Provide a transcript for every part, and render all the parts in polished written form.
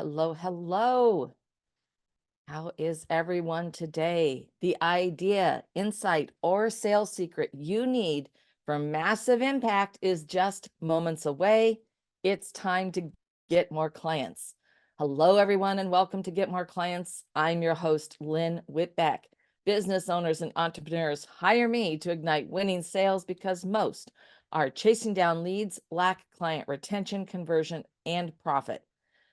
hello, hello. How is everyone today? The idea, insight, or sales secret you need for massive impact is just moments away. It's time to get more clients. Hello, everyone, and welcome to Get More Clients. I'm your host, Lynn Whitbeck. Business owners and entrepreneurs hire me to ignite winning sales because most are chasing down leads, lack client retention, conversion, and profit.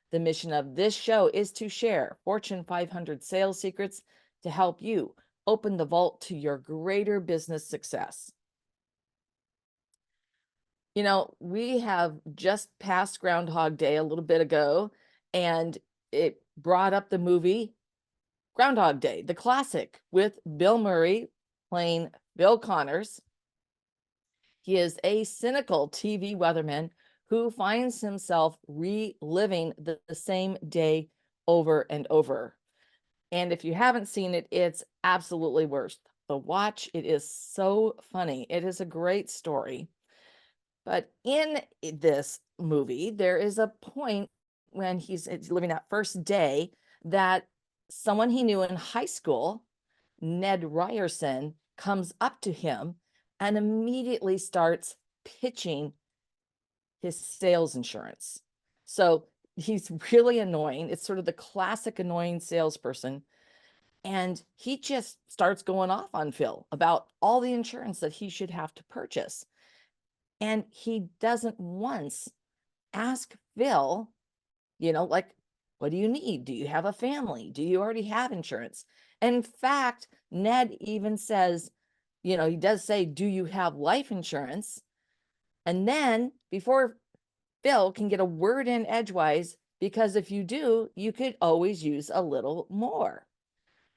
The mission of this show is to share Fortune 500 sales secrets to help you open the vault to your greater business success. You know, we have just passed Groundhog Day a little bit ago, and it brought up the movie Groundhog Day, the classic, with Bill Murray playing Bill Connors. He is a cynical TV weatherman who finds himself reliving the same day over and over. And if you haven't seen it, it's absolutely worth the watch. It is so funny. It is a great story. But in this movie, there is a point when he's living that first day that someone he knew in high school, Ned Ryerson, comes up to him and immediately starts pitching his sales insurance. So he's really annoying. It's sort of the classic annoying salesperson. And he just starts going off on Phil about all the insurance that he should have to purchase. And he doesn't once ask Phil, like, what do you need? Do you have a family? Do you already have insurance? And in fact, Ned even says, he does say, do you have life insurance? And then before Phil can get a word in edgewise, because if you do, you could always use a little more.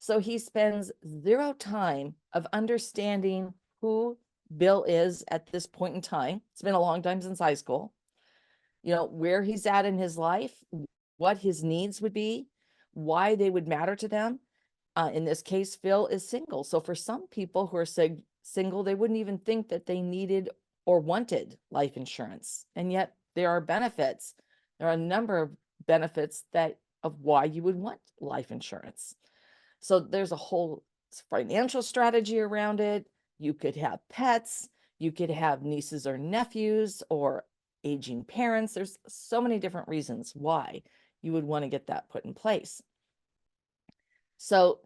So he spends zero time of understanding who Bill is at this point in time. It's been a long time since high school. Where he's at in his life, what his needs would be, why they would matter to them. In this case, Phil is single. So for some people who are single, they wouldn't even think that they needed or wanted life insurance. And yet there are benefits. There are a number of benefits of why you would want life insurance. So there's a whole financial strategy around it. You could have pets, you could have nieces or nephews or aging parents. There's so many different reasons why you would want to get that put in place. So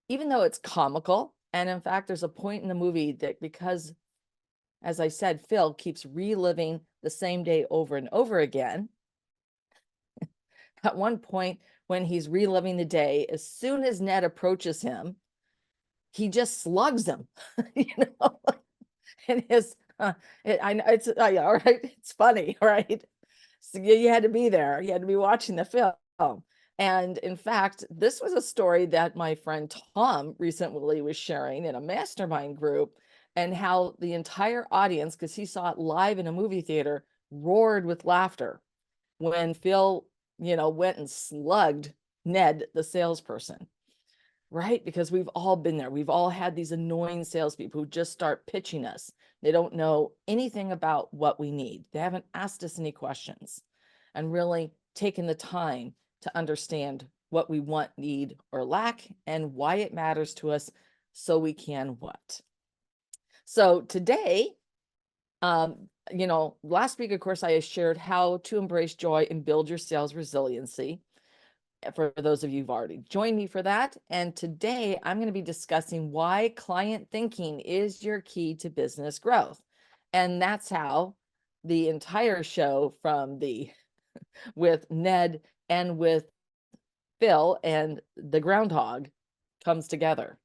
even though it's comical, and in fact, there's a point in the movie that because, as I said, Phil keeps reliving the same day over and over again. At one point, when he's reliving the day, as soon as Ned approaches him, he just slugs him, and I know it's all right. It's funny, right? So you had to be there. You had to be watching the film. And in fact, this was a story that my friend Tom recently was sharing in a mastermind group, and how the entire audience, because he saw it live in a movie theater, roared with laughter when Phil, went and slugged Ned, the salesperson, right? Because we've all been there. We've all had these annoying salespeople who just start pitching us. They don't know anything about what we need. They haven't asked us any questions and really taken the time to understand what we want, need, or lack, and why it matters to us so we can what. So today, last week, of course, I shared how to embrace joy and build your sales resiliency. For those of you who've already joined me for that. And today I'm going to be discussing why client thinking is your key to business growth. And that's how the entire show with Ned and with Phil and the groundhog comes together.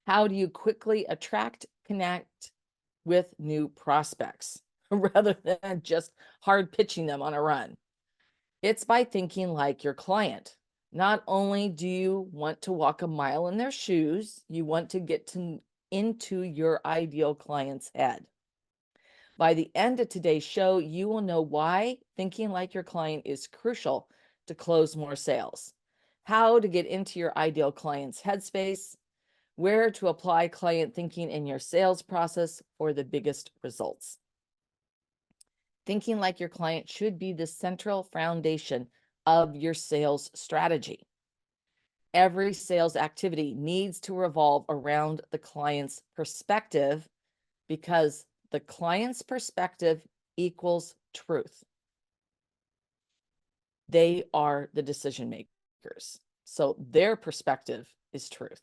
How do you quickly attract, connect with new prospects rather than just hard pitching them on a run? It's by thinking like your client. Not only do you want to walk a mile in their shoes, you want to get into your ideal client's head. By the end of today's show, you will know why thinking like your client is crucial to close more sales, how to get into your ideal client's headspace, where to apply client thinking in your sales process for the biggest results. Thinking like your client should be the central foundation of your sales strategy. Every sales activity needs to revolve around the client's perspective because the client's perspective equals truth. They are the decision makers. So their perspective is truth.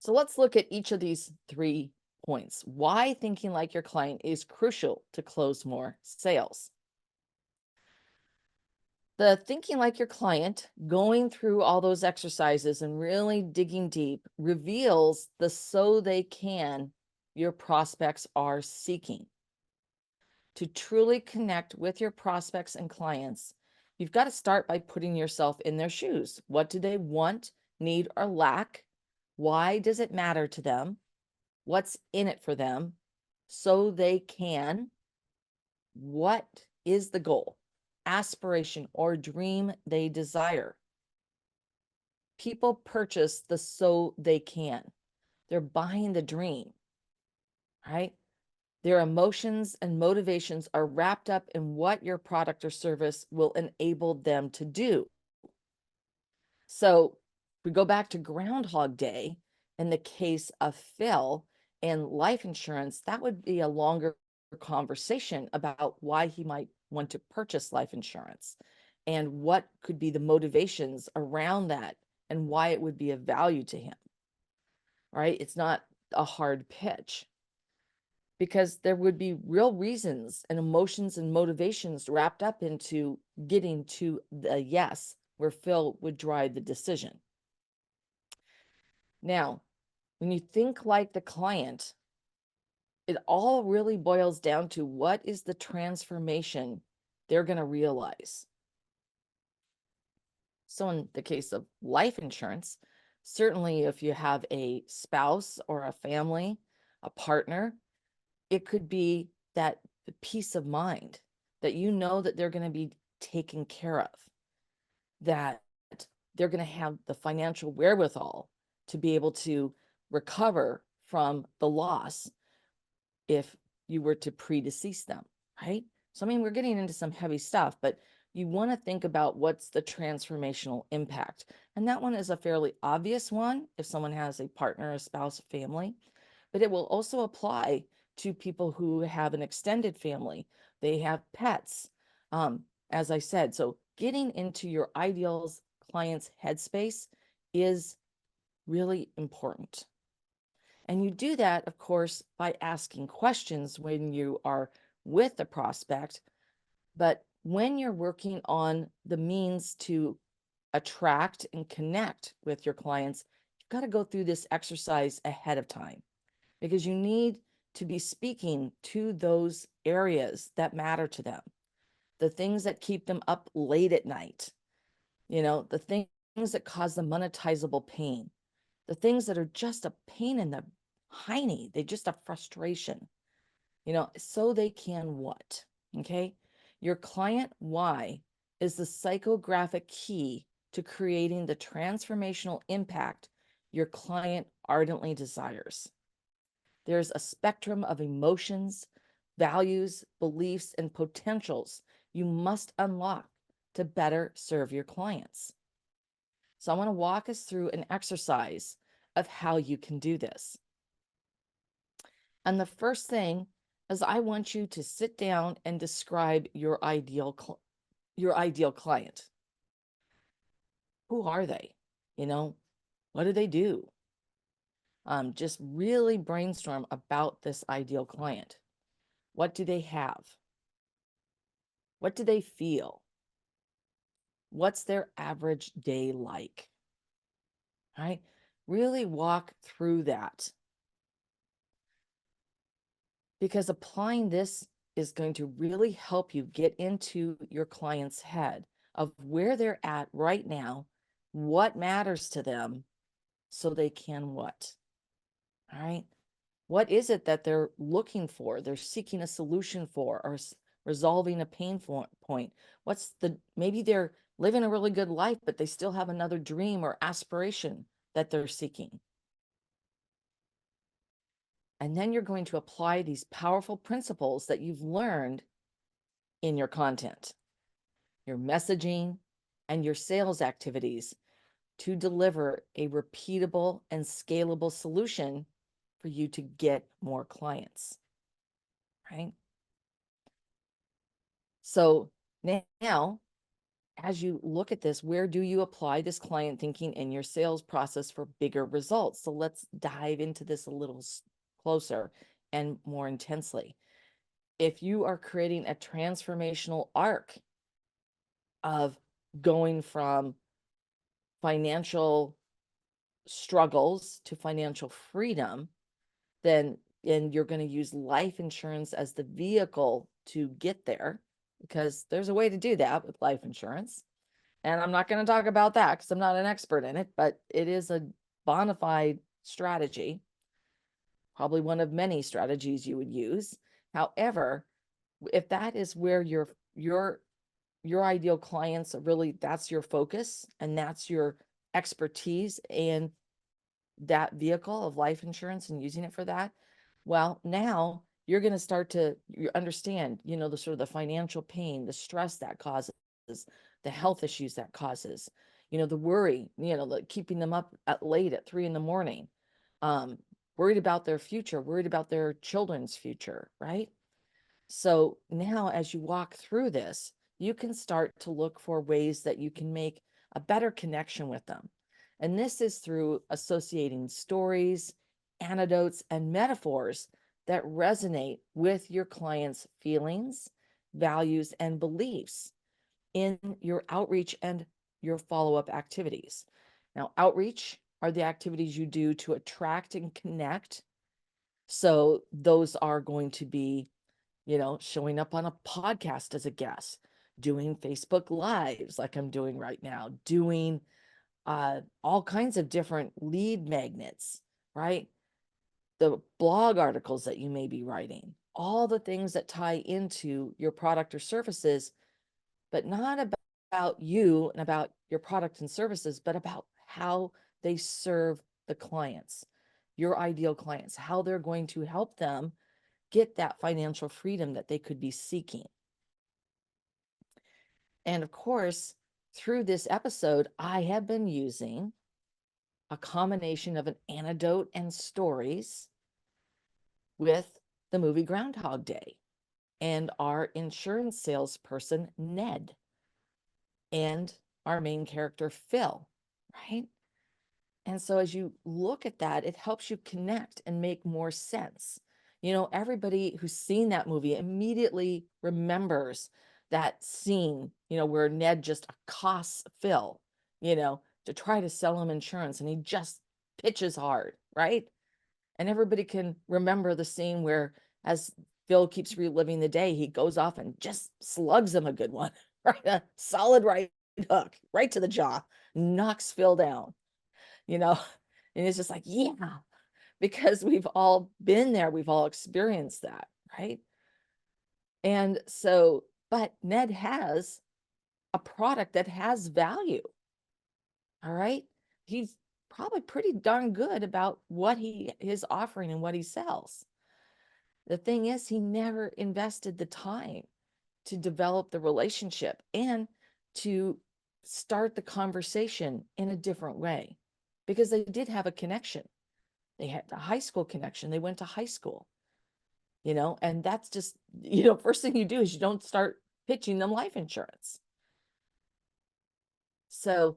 So let's look at each of these 3 points. Why thinking like your client is crucial to close more sales. The thinking like your client, going through all those exercises and really digging deep, reveals the so they can your prospects are seeking. To truly connect with your prospects and clients, you've got to start by putting yourself in their shoes. What do they want, need, or lack? Why does it matter to them? What's in it for them? So they can. What is the goal, aspiration, or dream they desire? People purchase the so they can. They're buying the dream, right? Their emotions and motivations are wrapped up in what your product or service will enable them to do. So we go back to Groundhog Day in the case of Phil and life insurance, that would be a longer conversation about why he might want to purchase life insurance and what could be the motivations around that and why it would be of value to him, right? It's not a hard pitch because there would be real reasons and emotions and motivations wrapped up into getting to the yes, where Phil would drive the decision. Now, when you think like the client, it all really boils down to what is the transformation they're going to realize. So in the case of life insurance, certainly if you have a spouse or a family, a partner, it could be that the peace of mind that you know that they're going to be taken care of, that they're going to have the financial wherewithal to be able to recover from the loss if you were to predecease them, right? So, I mean, we're getting into some heavy stuff, but you want to think about what's the transformational impact. And that one is a fairly obvious one if someone has a partner, a spouse, a family, but it will also apply to people who have an extended family. They have pets, as I said. So getting into your ideal client's headspace is really important. And you do that, of course, by asking questions when you are with the prospect. But when you're working on the means to attract and connect with your clients, you've got to go through this exercise ahead of time because you need to be speaking to those areas that matter to them, the things that keep them up late at night, the things that cause them monetizable pain, the things that are just a pain in the hiney, they just a frustration, so they can what? Okay. Your client why is the psychographic key to creating the transformational impact your client ardently desires. There's a spectrum of emotions, values, beliefs, and potentials you must unlock to better serve your clients. So I want to walk us through an exercise of how you can do this. And the first thing is I want you to sit down and describe your ideal client. Who are they? What do they do? Just really brainstorm about this ideal client. What do they have? What do they feel? What's their average day like? All right? Really walk through that because applying this is going to really help you get into your client's head of where they're at right now, what matters to them, so they can what? All right? What is it that they're looking for? They're seeking a solution for or resolving a pain point. Maybe they're living a really good life, but they still have another dream or aspiration that they're seeking. And then you're going to apply these powerful principles that you've learned in your content. your messaging, and your sales activities to deliver a repeatable and scalable solution for you to get more clients, right? So now, as you look at this, where do you apply this client thinking in your sales process for bigger results? So let's dive into this a little closer and more intensely. If you are creating a transformational arc of going from financial struggles to financial freedom, then and you're going to use life insurance as the vehicle to get there, because there's a way to do that with life insurance. And I'm not going to talk about that because I'm not an expert in it, but it is a bona fide strategy, probably one of many strategies you would use. However, if that is where your ideal clients are really, that's your focus and that's your expertise and that vehicle of life insurance and using it for that, well, now you're going to start to understand, the sort of the financial pain, the stress that causes, the health issues that causes, the worry, like keeping them up at late at 3 a.m, worried about their future, worried about their children's future, right? So now as you walk through this, you can start to look for ways that you can make a better connection with them. And this is through associating stories, anecdotes, and metaphors that resonate with your client's feelings, values, and beliefs in your outreach and your follow-up activities. Now, outreach are the activities you do to attract and connect. So those are going to be, showing up on a podcast as a guest, doing Facebook Lives like I'm doing right now, doing all kinds of different lead magnets, right? The blog articles that you may be writing, all the things that tie into your product or services, but not about you and about your product and services, but about how they serve the clients, your ideal clients, how they're going to help them get that financial freedom that they could be seeking. And of course, through this episode, I have been using a combination of an anecdote and stories with the movie Groundhog Day and our insurance salesperson, Ned, and our main character, Phil, right? And so as you look at that, it helps you connect and make more sense. Everybody who's seen that movie immediately remembers that scene, where Ned just accosts Phil, to try to sell him insurance, and he just pitches hard, right? And everybody can remember the scene where, as Phil keeps reliving the day, he goes off and just slugs him a good one, right? A solid right hook, right to the jaw, knocks Phil down, and it's just like, yeah, because we've all been there, we've all experienced that, right? And so, but Ned has a product that has value. All right. He's probably pretty darn good about what he is offering and what he sells. The thing is, he never invested the time to develop the relationship and to start the conversation in a different way, because they did have a connection. They had a high school connection. They went to high school, and that's just, first thing you do is you don't start pitching them life insurance. So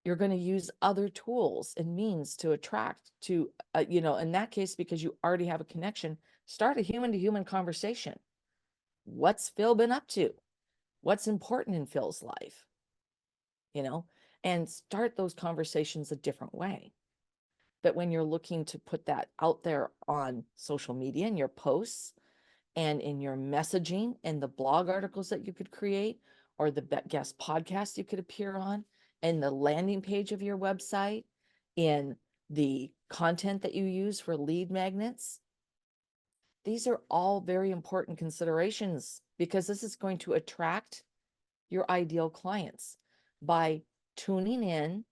you're going to use other tools and means to attract to, in that case, because you already have a connection, start a human to human conversation. What's Phil been up to? What's important in Phil's life? And start those conversations a different way. But when you're looking to put that out there on social media, in your posts and in your messaging and the blog articles that you could create, or the guest podcast you could appear on, and the landing page of your website, in the content that you use for lead magnets, these are all very important considerations, because this is going to attract your ideal clients by tuning in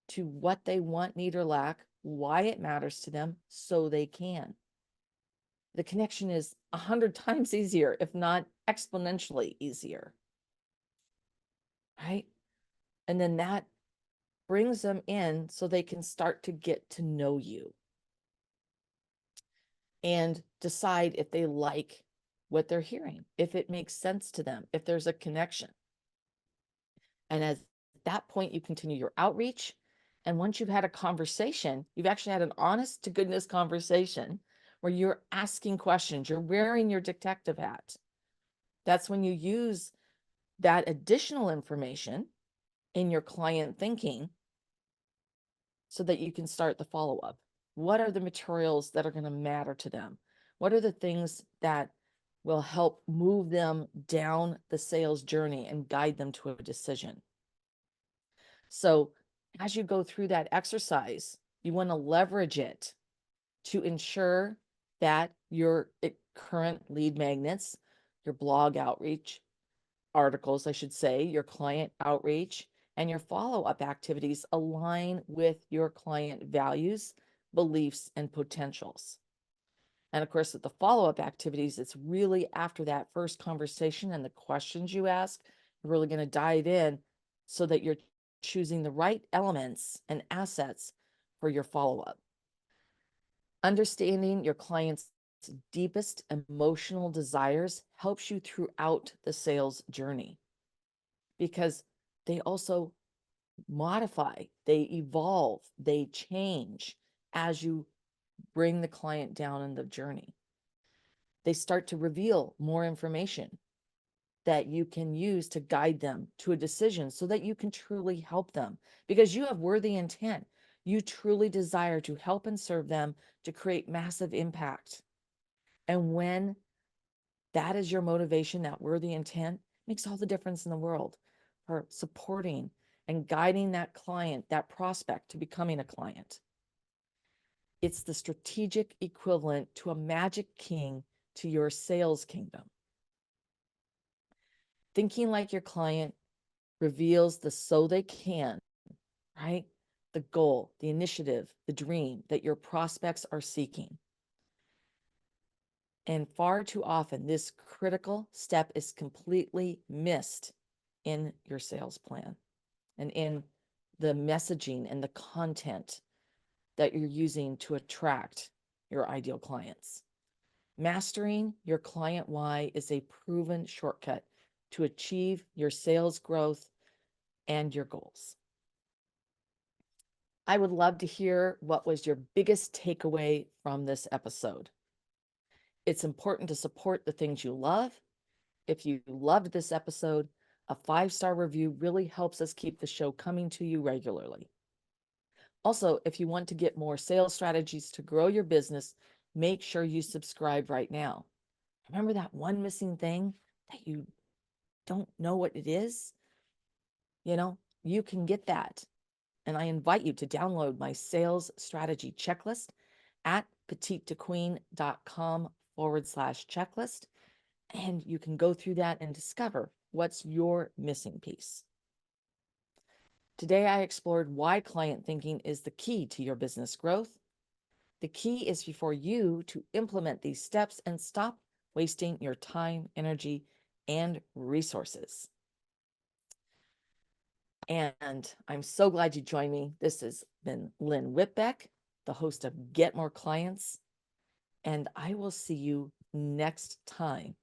to what they want, need, or lack, why it matters to them, so they can. The connection is 100 times easier, if not exponentially easier. right? And then that brings them in so they can start to get to know you and decide if they like what they're hearing, if it makes sense to them, if there's a connection. And at that point, you continue your outreach. And once you've had a conversation, you've actually had an honest to goodness conversation where you're asking questions, you're wearing your detective hat. That's when you use that additional information in your client thinking so that you can start the follow-up. What are the materials that are going to matter to them? What are the things that will help move them down the sales journey and guide them to a decision? So as you go through that exercise, you want to leverage it to ensure that your current lead magnets, your blog outreach, articles, I should say, your client outreach, and your follow-up activities align with your client values, beliefs, and potentials. And of course, with the follow-up activities, it's really after that first conversation and the questions you ask, you're really going to dive in so that you're choosing the right elements and assets for your follow-up. Understanding your client's deepest emotional desires helps you throughout the sales journey because they also modify, they evolve, they change as you bring the client down in the journey. They start to reveal more information that you can use to guide them to a decision so that you can truly help them because you have worthy intent. You truly desire to help and serve them to create massive impact. And when that is your motivation, that worthy intent makes all the difference in the world for supporting and guiding that client, that prospect to becoming a client. It's the strategic equivalent to a magic king to your sales kingdom. Thinking like your client reveals the so they can, right? The goal, the initiative, the dream that your prospects are seeking. And far too often, this critical step is completely missed in your sales plan and in the messaging and the content that you're using to attract your ideal clients. Mastering your client why is a proven shortcut to achieve your sales growth and your goals. I would love to hear what was your biggest takeaway from this episode. It's important to support the things you love. If you loved this episode, a 5-star review really helps us keep the show coming to you regularly. Also, if you want to get more sales strategies to grow your business, make sure you subscribe right now. Remember that one missing thing that you don't know what it is? You can get that. And I invite you to download my sales strategy checklist at petitetoqueen.com/checklist. And you can go through that and discover what's your missing piece. Today, I explored why client thinking is the key to your business growth. The key is for you to implement these steps and stop wasting your time, energy, and resources. And I'm so glad you joined me. This has been Lynn Whitbeck, the host of Get More Clients. And I will see you next time